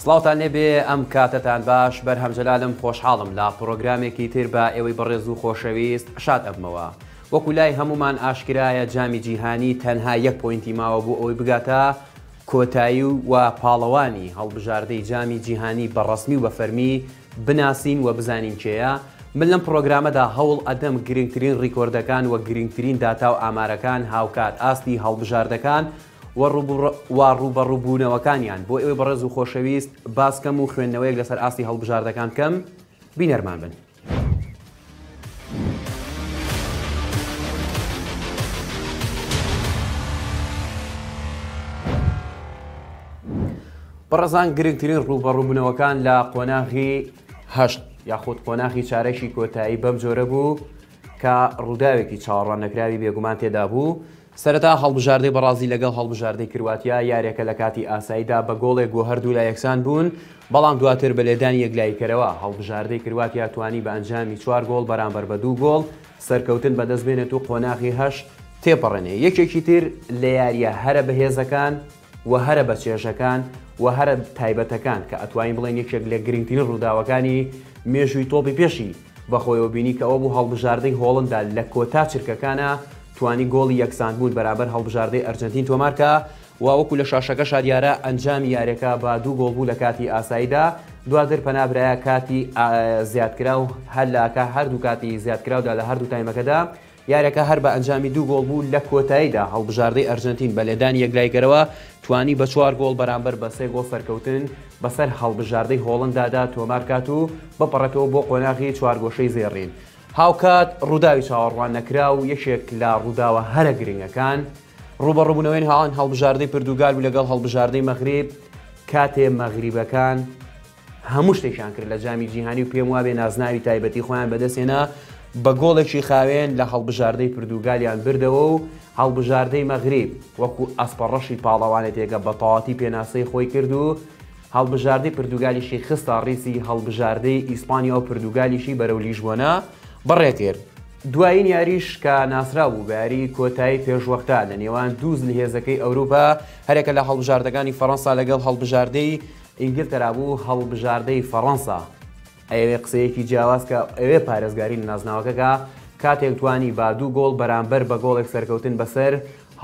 سڵاوتان لێبێ ئەم کاتتان باش بەرهەمجەلالم خۆشحاڵم لا پرۆگرامێکی تر بە ئێوەی بەڕێز و خۆشەویست شاد ئەبمەوە. وەکو لای هەمومان ئاشکرایە جامی جیهانی تەنها یەک پۆینتی ماوە بوو ئەوەی بگاتە کۆتایی و پاڵەوانی هەڵبژاردەی جامی جیهانی بەڕەسمی و بە فەرمی بناسین و بزانین کێیە. من لەم پرۆگرامەدا هەوڵ ئەدەم گرنگترین ڕیکۆردەکان و گرنگترین داتا و ئامارەکان هاوکات ئاستی هەڵبژاردەکان و ڕوبەڕووبوونەوەکانیان بۆ ئێوەی بەڕێز و خۆشەویست باسکەم و خوێندنەوەیەک لەسەر ئاستی هەڵبژاردەکان بکەم بینەرمان بن. بەڕێزان گرنگترین ڕوبەڕووبوونەوەکان لە قۆناغی هەشت یاخود قۆناغی چارەشی کۆتایی بەم جۆرە بوو کە ڕووداوێکی چاوەڕوان نەکراوی بێگومان تێدا بوو. سەرەتا هەڵبژاردەی بەڕازی لەگەڵ هەڵبژاردەی کرواتیا یاریەکە لە کاتی ئاساییدا بە گۆڵێک بۆ هەردوو لا یەکسان بوون، بەڵام دواتر بە لێدانی یەکلاییکەرەوە هەڵبژاردەی کرواتیا توانی بە ئەنجامی 4 گۆڵ بەرامبەر بە 2 گۆڵ سەرکەوتن بەدەستبێنێت و قۆناغی هەشت تێپەڕێنێ. یەکێکی تر لە یاریە هەرە بەهێزەکان و هەرە بە چێژەکان و هەرە تایبەتەکان کە ئەتوانین بڵێن یەکێک لە گرنگترین ڕووداوەکانی مێژووی تۆپی پێشی بەخۆیەوە بینی کە ئەوە بوو هەڵبژاردەی هۆڵندا لە کۆتا چرکەکانە توانی گۆڵی یەکسان بوون بەرامبەر هەڵبژاردەی ئەرجنتین تۆمارکە و وەکو لە شاشەکەشا دیارە ئەنجامی یاریەکە بە 2 گۆڵ بوو لە کاتی ئاساییدا. دواتر پەنابرایە کاتی زیادکرا و هەلاکە هەردوو کاتی زیادکراودا لە هەردوو تایمەکەدا یاریەکە هەر بە ئەنجامی 2 گۆڵ بوو لە کۆتاییدا هەڵبژاردەی ئەرجنتین بە لێدانی یەکلاییکەرەوە توانی بە 4 گۆڵ بەرامبەر بە 3 گۆڵ سەرکەوتن بەسەر هەڵبژاردەی هۆڵندادا تۆمارکات و بپەڕێتەوە بۆ قۆناغی 4 گۆشەی زێڕین. هاوکات ڕووداوی چاوەڕوان نەکرا و یەکێک لە ڕووداوە هەرە گرنگەکان ڕوبەڕووبوونەوەی هاوان هەڵبژاردەی پرتوگال و لەگەڵ هەڵبژاردەی مەغریب کاتێ مەغریبەکان هەموو شتێکیان کرد لە جامی جیهانی و پێم وابێ نازناوی تایبەتی خۆیان بەدەستێنا بە گۆڵێکی خاوێن لە هەڵبژاردەی پرتوگالیان بردەوە و هەڵبژاردەی مەغریب وەکو ئەسپەڕەشی پاڵەوانێت تێگە بە تەواتی پێناسەی خۆی کرد و هەڵبژاردەی پرتوگالیشی خستە ڕیسی هەڵبژاردەی ئیسپانیا و پرتوگالیشی بەرەو لیژبوونە بەڕێکرد. دوایین یاریش کە ناسرا بوو بە یاری کۆتایی پێشوەختە لە نێوان دوو لەهێزەکەی ئەوروپا هەرێکە لە هەڵبژاردەکانی فەڕەنسا لەگەڵ هەڵبژاردەی ئینگلترا بوو هەڵبژاردەی فەڕەنسا. ئەوێ قسەیەکی جیاواز کە ئەوێ پارێزگاری نازناوەکەکە کاتێک توانی با 2 گۆڵ بەرامبەر بە گۆڵێک سەرکەوتن بەسەر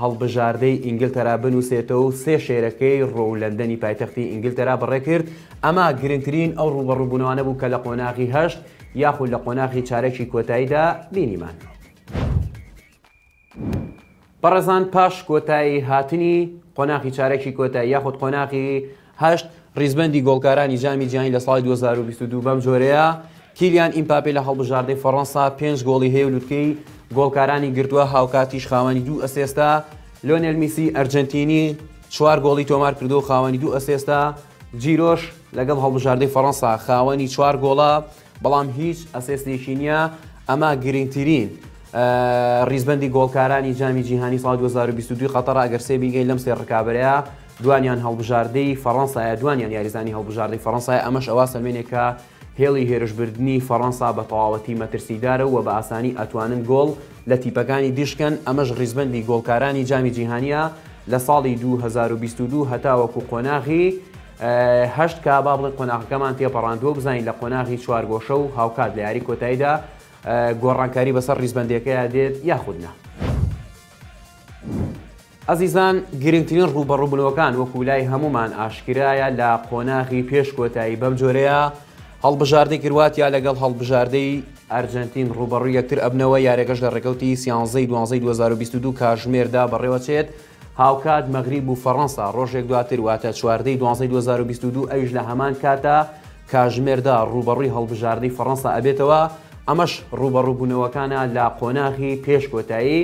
هەڵبژاردەی ئینگلترا بنووسێتەوە و 3 شێرەکەی ڕۆولەندەنی پایتەختی ئینگلترا بەڕێ کرد. ئەمە گرنگترین ئەو ڕوبەڕووبوونەوانە بوو کە لە قۆناغی هەشت یاخود لە قۆناغی چارەکی کۆتاییدا بینیمان. بەڕێزان پاش کۆتایی هاتنی قۆناغی چارەکی کۆتایی یاخود قۆناغی هەشت ڕیزبەندی گۆڵکارانی جامی جیهانی لە ساڵی 2022 بەم جۆرەیە کیلیان ئیمپاپێ لە هەڵبژاردەی فەڕەنسا 5 گۆڵی هەیە و لوتکەی گۆڵکارانی گرتووە هاوکاتیش خاوەنی 2 ئەسێستا. لۆنێل میسی ئەرجنتینی 4 گۆڵی تۆمار کردو و خاوەنی 2 ئەسێستا. جیرۆش لەگەڵ هەڵبژاردەی فەڕەنسا خاوەنی 4 گۆڵە بەڵام هیچ ئەسێستێکی نییە. ئەمە گرنگترین ڕیزبەندی گۆڵکارانی جامی جیهانی ساڵی 2022 قەتەر ئەگەر سێ بیگەین لەم سێ ڕکابەرەیە دوانیان هەڵبژاردەی فەڕەنسایە دوانیان یاریزانی هەڵبژاردەی فەڕەنسایە. ئەمەش ئەوا سەلمێنێکە هێڵی هێرشبردننی فەڕەنسا بە تەواوەتی مەترسیدارە و بە ئاسانی ئەتوانن گۆڵ لە تیپەکانی دیشکن. ئەمەش ڕیزبەندی گۆڵکارانی جامی جیهانیە لە ساڵی 2022 هەتاوەکو قۆناغی هەشت کا با بڵێن قۆناغەکەمان تێپەڕاندووە بزانین لە قۆناغی 4 گۆشە و هاوکات لە یاری کۆتاییدا گۆڕانکاری بەسەر ڕیزبەندەکەیە دێت یاخودنا. ئەزیزان گرنگترین ڕوبەڕووبوونەوەکان وەکو لای هەمومان ئاشکرایە لە قۆناغی پێش کۆتایی بەم جۆرەیە هەڵبژاردەی کرواتیا لەگەڵ هەڵبژاردەی ئەرجنتین ڕوبەڕووی یەکتر ئەبنەوە یاریەکەش لە ڕێکەوتی 11/12/2022 کاتژمێردا بەڕێوەچێت. هاوکات مەغریب و فەڕەنسا ڕۆژێک دواتر واتە 4/12/2022 ئەویش لە هەمان کاتە کاتژمێردا ڕوبەڕووی هەڵبژاردەی فەڕەنسا ئەبێتەوە. ئەمەش ڕوبەڕووبوونەوەکانە لە قۆناغی پێش کۆتایی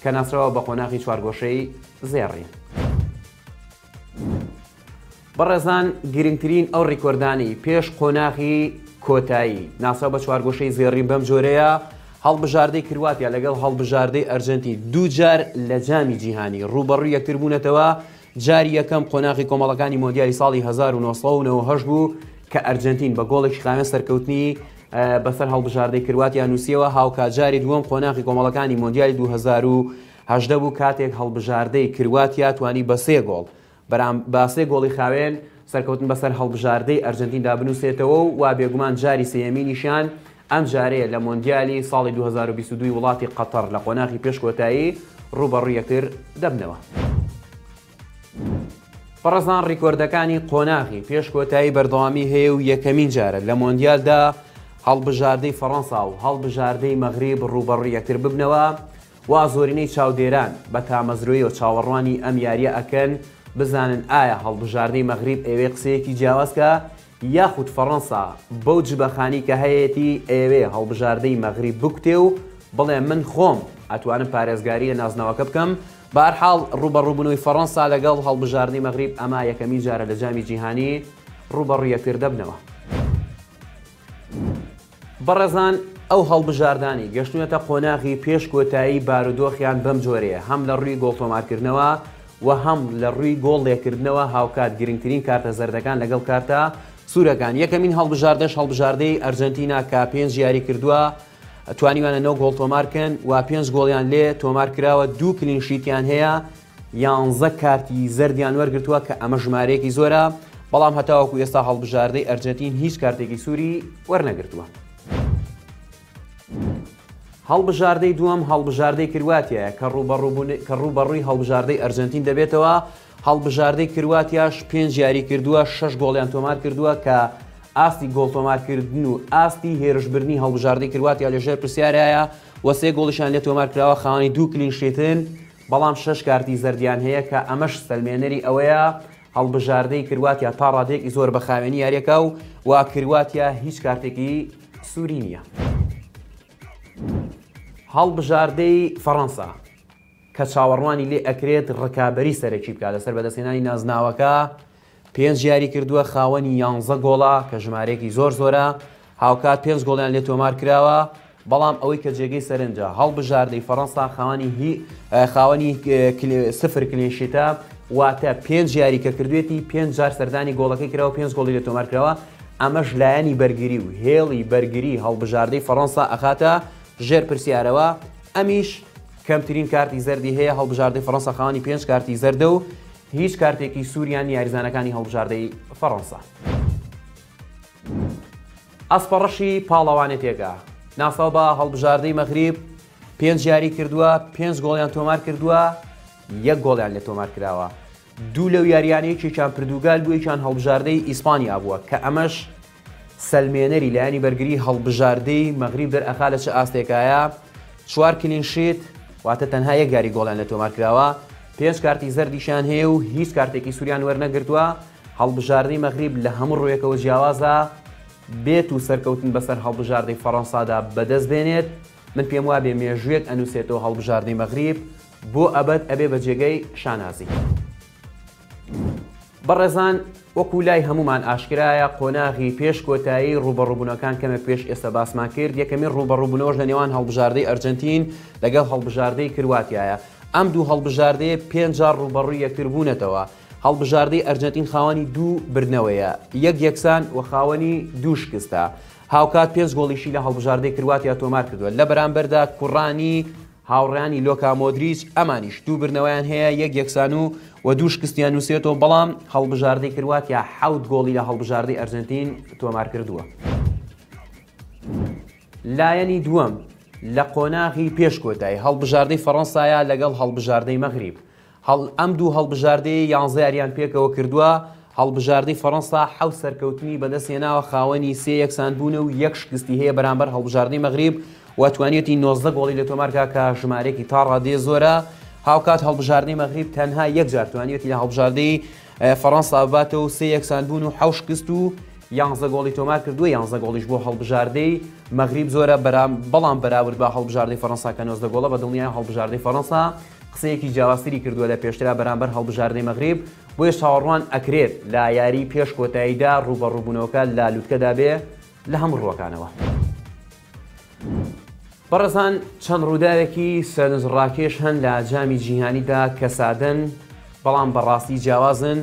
کە ناسراوە بە قۆناغی 4 گۆشەی زێڕین. بەڕێزان گرنگترین ئەو ڕیکۆردانی پێش قۆناغی کۆتایی ناسراوە بە 4 گۆشەی زێڕین بەم جۆرەیە هەڵبژاردەی کرواتیا لەگەڵ هەڵبژاردەی ئەرجنتین 2 جار لە جامی جیهانی ڕوبەڕووی یەکتر بوونەتەوە. جاری یەکەم قۆناغی کۆمەڵەکانی مۆندیالی ساڵی 1998 بوو کە ئەرجنتین بە گۆڵێکی خاوێن سەرکەوتنی بەسەر هەڵبژاردەی کرواتیا نووسیەوە. هاوکات جاری دووەم قۆناغی کۆمەڵەکانی مۆندیالی 2018 بوو کاتێک هەڵبژاردەی کرواتیا توانی بە 3 گۆڵ بە 3 گۆڵی خاوێن سەرکەوتن بەسەر هەڵبژاردەی ئەرجنتیندا بنووسێتەوە و بێگومان جاری سێیەمینیشان ئەم جارەیە لە مۆندیالی ساڵی 2022 وڵاتی قەتەر لە قۆناغی پێشکۆتایی ڕوبەڕووی یەکتر دەبنەوە. بەڕێزان ڕیکۆردەکانی قۆناغی پێشکۆتایی بەردەوامی هەیە و یەکەمین جارە لە مۆندیالدا هەڵبژاردەی فەڕەنسا و هەڵبژاردەی مەغریب ڕوبەڕووی یەکتر ببنەوە وا زۆرینەی چاودێران بە تامەزرۆی و چاوەڕوانی ئەم یاریە ئەکەن بزانن ئایا هەڵبژاردەی مەغریب ئێوێ قسەیەکی جیاوازکە یاخود فەڕەنسا بەو جبەخانی کە هەیەی ئێوێ هەڵبژاردەی مەغریب بکوتێ و بڵێ من خۆم ئەتوانم پارێزگاری لە نازناوەکە بکەم. بەهەرحاڵ ڕوبەڕووبوونەوەی فەڕەنسا لەگەڵ هەڵبژاردنی مەغریب ئەما یەکەمین جارە لە جامی جیهانی ڕوبەڕووی یەکتر دەبنەوە. بەڕێزان ئەو هەڵبژاردانی گەشتونەتە قۆناغی پێشکۆتایی بارودۆخیان بەم جۆرەیە هەم لە ڕووی گۆڵتۆمارکردنەوە و هەم لە ڕووی گۆڵ لێکردنەوە هاوکات گرنگترین کارتە زەردەکان لەگەڵ کارتە سوورەکان. یەکەمین هەڵبژاردەش هەڵبژاردەی ئەرجنتینا کە 5 یاری کردووە توانیوانە 9 گۆڵ تۆمارکەن و 5 گۆڵیان لێ تۆمار کراوە 2 کلینشیتیان هەیە 11 کارتی زەردیان وەرگرتووە کە ئەمە ژمارەیەکی زۆرە بەڵام هەتاوەکو ئێستا هەڵبژاردەی ئەرجنتین هیچ کارتێکی سووری وەرنەگرتووە. هەڵبژاردەی دووەم هەڵبژاردەی کرواتیایە کە ڕوبەڕووی هەڵبژاردەی ئەرجنتین دەبێتەوە. هەڵبژاردەی کرواتیاش 5 یاری کردووە 6 گۆڵیان تۆمار کردووە کە ئاستی گۆڵ تۆمارکردن و ئاستی هێرشبرنی هەڵبژاردەی کرواتیا لەژێر پرسیارایە و 3 گۆڵیشان لێ تۆمار کراوە خاوەنی 2 کلینشیتن بەڵام 6 کارتی زەردیان هەیە کە ئەمەش سەلمێنەری ئەوەیە هەڵبژاردەی کرواتیا تا ڕادێکی زۆر بە خاوێنی یاریەکە و کرواتیا هیچ کارتێکی سووری نییە. هەڵبژاردەی فەڕەنسا کە چاوەڕوانی لێ ئەکرێت ڕکابەری سەرەکی بکات لەسەر بەدەستێنانی نازناوەکە 5 یاری کردووە خاوەنی 11 گۆڵە کە ژمارەیەکی زۆر زۆرە هاوکات 5 گۆڵیان لێ تۆمار کراوە بەڵام ئەوەی کە جێگەی سەرنجە هەڵبژاردەی فەڕەنسا خاوەنی 0 کلینشیتە واتە 5 یاری کە کردوێتی 5 جار سەردانی گۆڵەکەی کراوە 5 گۆڵی لێ تۆمار کراوە ئەمەش لایەنی بەرگری و هێڵی بەرگری هەڵبژاردەی فەڕەنسا ئەخاتە ژێر پرسیارەوە. ئەمیش کەمترین کارتی زەردی هەیە هەڵبژاردەی فەڕەنسا خاوەنی 5 کارتی زەردە و هیچ کارتێکی سووریان یاریزانەکانی هەڵبژاردەی فەڕەنسا. ئەسپەڕەشی پاڵەوانێتێکە ناساو بە هەڵبژاردەی مەغریب 5 یاری کردووە 5 گۆڵیان تۆمار کردووە 1 گۆڵیان لێ تۆمار کراوە. دوو لەو یاریانەیەکیان پردوگال بوویان هەڵبژاردەی ئیسپانیا بووە کە ئەمەش سەلمێنەری لایەنی بەرگری هەڵبژاردەی مەغریب دەرئەخا لە چه ئاستێکایە 4 کلینشیت واتە تەنها 1 یاری گۆڵیان لە تۆمار کراوە 5 کارتی زەردیشان هەیە و هیچ کارتێکی سووریان وەرنەگرتووە. هەڵبژاردەی مەغریب لە هەموو ڕوویەکەوە جیاوازە بێت و سەرکەوتن بەسەر هەڵبژاردەی فەڕەنسادا بەدەست بێنێت. من پێم وابێ مێژوویەک ئەنووسێتەوە هەڵبژاردەی مەغریب بۆ ئەبەت ئەبێ بە جێگەی شانازی. بەڕێزان وەکو لای هەمومان ئاشکرایە قۆناغی پێشکۆتایی ڕوبەڕووبوونەکان کەمێک پێش ئێستا باسمان کرد. یەکەمین ڕوبەڕووبوونەوەش لە نێوان هەڵبژاردەی ئەرجنتین لەگەڵ هەڵبژاردەی کرواتیایە. ئەم دوو هەڵبژاردەیە 5 جار ڕوبەڕووی یەکتر بوونەتەوە. هەڵبژاردەی ئەرجنتین خاوەنی 2 بردنەوەیە 1 یەکسان و خاوەنی 2 شکستە هاوکات 5 گۆڵیشی لە هەڵبژاردەی کرواتیا تۆمار کردووە. لە بەرامبەردا کوڕانی هاوڕێانی لۆکا مۆدریچ ئەمانیش 2 بردنەوەیان هەیە 1 یەکسان و 2 شکستیان نووسێتەوە بەڵام هەڵبژاردەی کرواتیا 7 گۆڵی لە هەڵبژاردەی ئەرجنتین تۆمار کردووە. لایەنی دووەم لە قۆناغی پێشکۆتایی هەڵبژاردەی فەڕەنسایە لەگەڵ هەڵبژاردەی مەغریب. ئەم دوو هەڵبژاردەی 11 یاریان پێکەوە کردووە. هەڵبژاردەی فەڕەنسا 7 سەرکەوتنی بەدەستهێناوە خاوەنی 3 یەکسان بوون و 1 شکستی هەیە بەرامبەر هەڵبژاردەی مەغریب و توانێتی 19 گۆڵی لە تۆمارکە کە ژمارەیەکی تا ڕادێ زۆرە. هاوکات هەڵبژاردەی مەغریب تەنها 1 جار توانێتی لە هەڵبژاردەی فەڕەنسا بباتەوە 3 یەکسان بوون و 7 شکست و 11 گۆڵی تۆمار کردووە 11 گۆڵیش بۆ هەڵبژاردەی مەغریب زۆرە بەڵام بەراورد بە هەڵبژاردەی فەڕەنسا کە 19 گۆڵە بە دڵنیای هەڵبژاردەی فەڕەنسا قسەیەکی جیاوازتری کردووە لە پێشترا بەرامبەر هەڵبژاردەی مەغریب بۆیە چاوەڕوان ئەکرێت لا یاری پێش کۆتاییدا ڕوبەڕووبوونەوەکە لا لووتکەدا بێ لە هەموو ڕووەکانەوە. بەڕێزان چەند ڕووداوێکی سەرنجڕاکێش هەن لە جامی جیهانیدا کە سادەن بەڵام بەڕاستی جیاوازن.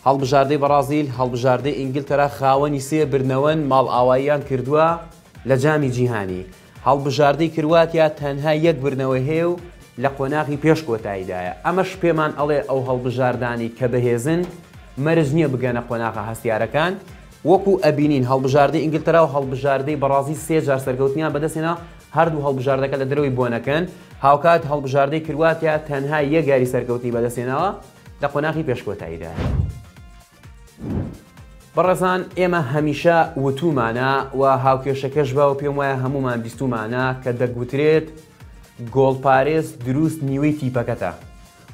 هەڵبژاردەی بەرازیل هەڵبژاردەی ئینگلتەرا خاوەنی 3 بردنەوەن ماڵ ئاواییان کردووە لە جامی جیهانی. هەڵبژاردەی کرواتیا تەنها 1 بردنەوە هەیە و لە قۆناغی پێش کۆتاییدایە. ئەمەش پێمان ئەڵێ ئەو هەڵبژاردانی کە بەهێزن مەرج نییە بگەنە قۆناغە هەستیارەکان وەکو ئەبینین هەڵبژاردەی ئینگلترا و هەڵبژاردەی بەڕازی 3 جار سەرکەوتنیان بەدەستێنا هەردوو هەڵبژاردەکە لە دەرەوەی بۆنەکەن هاوکات هەڵبژاردەی کرواتیا تەنها یەک یاری سەرکەوتنی بەدەستێنەوە لە قۆناغی پێشکۆتاییدا. بەڕێزان ئێمە هەمیشە وتومانە و هاوکێشەکەش بە و پێم وایە هەمومان بیستومانە کە دەگوترێت گۆڵپارێز دروست نیوەی تیپەکەتە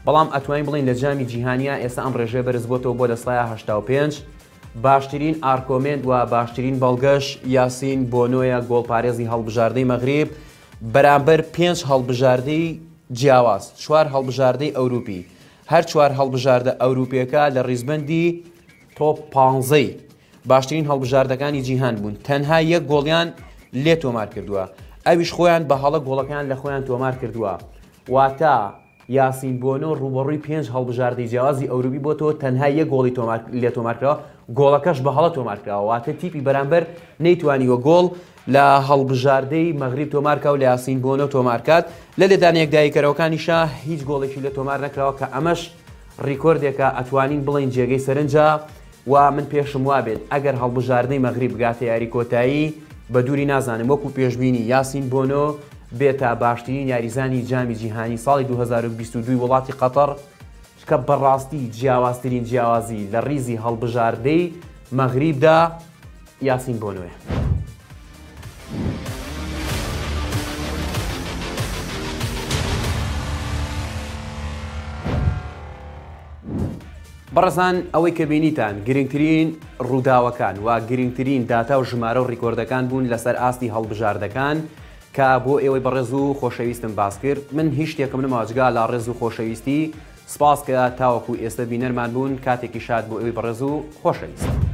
بەڵام ئەتوانین بڵین لە جامی جیهانیا ئێستا ئەم ڕێژێ بەرز بۆتەوە بۆ دەسڵایە 85 باشترین ئارکۆمنت و باشترین بەڵگەش یاسین بۆنۆیە گۆڵپارێزی هەڵبژاردەی مەغریب بەرامبەر 5 هەڵبژاردەی جیاواز 4 هەڵبژاردەی ئەوروپی هەر 4 هەڵبژاردە ئەوروپیەکە لە ڕیزبەندی تۆپ 15 باشترین هەڵبژاردەکانی جیهان بوون تەنها یەک گۆڵیان لێ تۆمار کردووە ئەویش خۆیان بە هەڵە گۆڵەکان لە خۆیان تۆمار کردووە واتە یاسین بۆنۆ ڕوبەڕووی 5 هەڵبژاردەی جیاوازی ئەوروپی بۆ تۆ تەنها یەک گۆڵی لێ تۆمارکراوە گۆڵەکەش بە هەڵە تۆمارکراوە واتە تیپی بەرامبەر نەیتوانیوە گۆڵ لە هەڵبژاردەی مەغریب تۆمارکە و لە یاسین بۆنۆ تۆمارکات لە لێدانەیەک دایکەرەوەکانیشە هیچ گۆڵێکی لێ تۆمار نەکراوە کە ئەمەش ڕیکۆردێکە ئەتوانین بڵین جێگەی سەرنجە و من پێشم وابێت ئەگەر هەڵبژاردەی مەغریب بگاتە یاری کۆتایی بە دووری نازانم وەکو پێشبینی یاسین بۆنۆ بێتە باشترین یاریزانی جامی جیهانی ساڵی 2022 وڵاتی قەتەر کە بەڕاستی جیاوازترین جیاوازی لە ڕیزی هەڵبژاردەی مەغریبدا یاسین بۆنۆیە. بەڕێزان ئەوەی کە بینیتان گرنگترین ڕووداوەکان و گرنگترین داتا و ژمارە و ڕیکۆردەکان بوون لەسەر ئاستی هەڵبژاردەکان کە بۆ ئێوەی بەڕێز و خۆشەویستم باس کرد من هیچ شتێکم نەماجگا لە ڕێز و خۆشەویستی سپاس کە تاوەکو ئێستا بینەرمان بوون کاتێکی شاد بۆ ئێوەی بەڕێز و خۆشەویست.